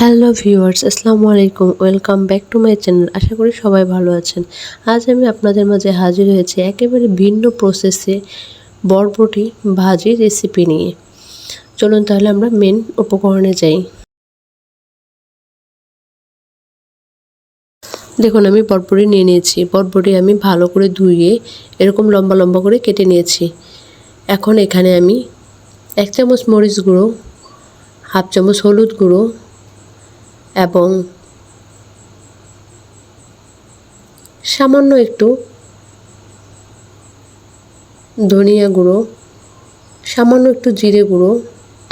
Hello viewers, আসসালামু আলাইকুম। Welcome back to my channel. আশা করি সবাই ভালো আছেন। আজ আমি আপনাদের মাঝে হাজির হয়েছি একেবারে ভিন্ন প্রসেসে বরবটি ভাজির রেসিপি নিয়ে। চলুন তাহলে আমরা মেন উপকরণে যাই। দেখুন, আমি বরবটি নিয়ে নিয়েছি। বরবটি আমি ভালো করে ধুয়ে এরকম লম্বা লম্বা করে কেটে নিয়েছি। এখন এখানে আমি 1 চামচ মরিচ গুঁড়ো, হাফ চামচ হলুদ গুঁড়ো এবং সামান্য একটু ধনিয়া গুঁড়ো, সামান্য একটু জিরে গুঁড়ো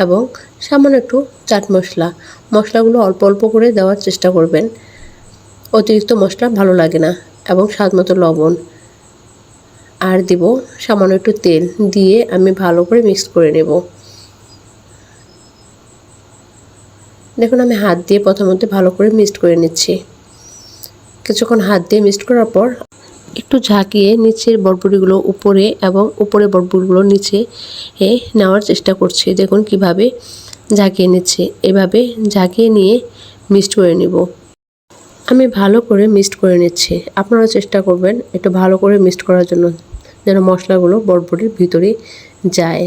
এবং সামান্য একটু চাট মশলাগুলো অল্প অল্প করে দেওয়ার চেষ্টা করবেন। অতিরিক্ত মশলা ভালো লাগে না। এবং স্বাদ মতো লবণ আর দিব সামান্য একটু তেল দিয়ে আমি ভালো করে মিক্স করে নেব। দেখুন, আমি হাত দিয়ে প্রথমত ভালো করে মিক্সড করে নিচ্ছি। কিছুক্ষণ হাত দিয়ে মিক্সড করার পর একটু ঝাঁকিয়ে নিচের বরবটিগুলো উপরে এবং উপরে বরবটিগুলো নিচে নেওয়ার চেষ্টা করছি। দেখুন কিভাবে ঝাঁকিয়ে নিচ্ছে। এভাবে ঝাঁকিয়ে নিয়ে মিক্সড করে নিব। আমি ভালো করে মিক্সড করে নিচ্ছি। আপনারা চেষ্টা করবেন একটু ভালো করে মিক্সড করার জন্য, যেন মশলাগুলো বরবটির ভিতরে যায়।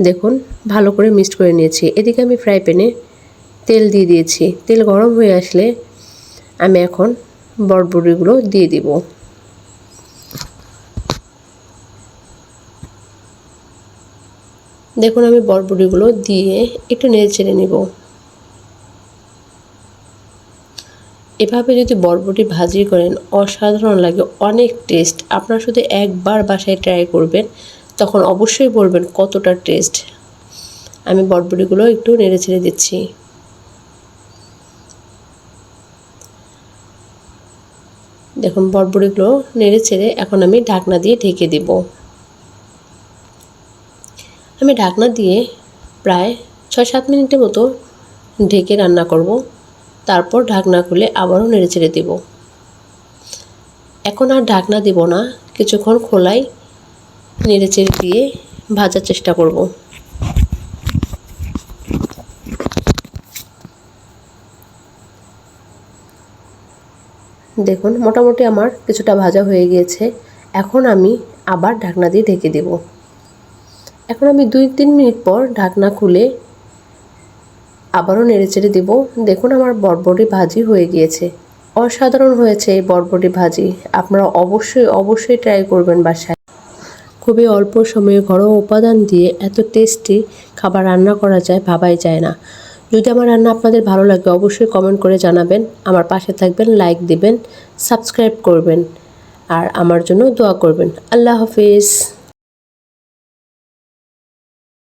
দেখুন, ভালো করে মিক্সড করে নিয়েছি। এদিকে আমি ফ্রাই প্যানে তেল দিয়ে দিয়েছি। তেল গরম হয়ে আসলে আমি এখন বরবটিগুলো দিয়ে দিব। দেখুন, আমি বরবটিগুলো দিয়ে একটু নেড়ে চেড়ে নিব। এভাবে যদি বরবটি ভাজি করেন অসাধারণ লাগে, অনেক টেস্ট। আপনারা শুধু একবার বাসায় ট্রাই করবেন, তখন অবশ্যই বলবেন কতটা টেস্ট। আমি বরবটিগুলো একটু নেড়ে ছেড়ে দিচ্ছি। দেখুন, বরবটিগুলো নেড়ে ছেড়ে এখন আমি ঢাকনা দিয়ে ঢেকে দেব। আমি ঢাকনা দিয়ে প্রায় 6-7 মিনিটের মতো ঢেকে রান্না করব। তারপর ঢাকনা খুলে আবারও নেড়ে ছেড়ে দেব। এখন আর ঢাকনা দেব না, কিছুক্ষণ খোলাই নেড়ে চেড়ে দিয়ে ভাজার চেষ্টা করব। দেখুন, মোটামুটি আমার কিছুটা ভাজা হয়ে গিয়েছে। এখন আমি আবার ঢাকনা দিয়ে ঢেকে দেব। এখন আমি 2-3 মিনিট পর ঢাকনা খুলে আবারও নেড়ে চেড়ে দেব। দেখুন, আমার বরবটি ভাজি হয়ে গিয়েছে। অসাধারণ হয়েছে এই বরবটি ভাজি। আপনারা অবশ্যই ট্রাই করবেন বাসায়। খুবই অল্প সময়ে ঘরোয়া উপাদান দিয়ে এত টেস্টি খাবার রান্না করা যায়, ভাবাই যায় না। যদি আমার রান্না আপনাদের ভালো লাগে অবশ্যই কমেন্ট করে জানাবেন। আমার পাশে থাকবেন, লাইক দিবেন, সাবস্ক্রাইব করবেন আর আমার জন্য দোয়া করবেন। আল্লাহ হাফেজ।